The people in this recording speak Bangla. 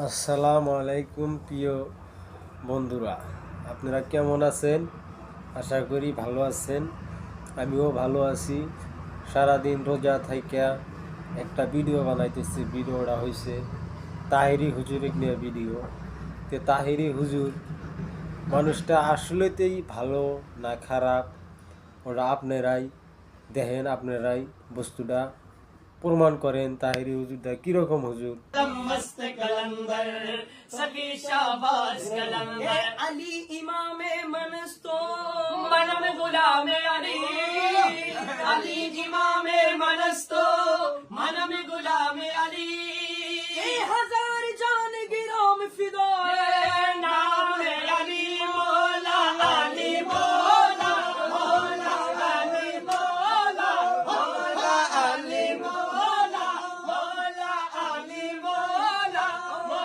আসসালামু আলাইকুম প্রিয় বন্ধুরা, আপনারা কেমন আছেন? আশা করি ভালো আছেন। আমিও ভালো আছি। সারাদিন রোজা থাইকা একটা ভিডিও বানাইতেছি। ভিডিওটা হয়েছে তাহেরি হুজুরের নিয়ে ভিডিও। তাহেরি হুজুর মানুষটা আসলেতেই ভালো না খারাপ, ওরা আপনারাই দেখেন, আপনারাই বস্তুটা প্রমাণ করেন। তাহেরি হুজুরটা কিরকম হুজুর? मस्त कलंदर सखी शाबाश कलंदर अली इमामे मनस्तो मनम गुलामे अली अली इमामे मनस्तो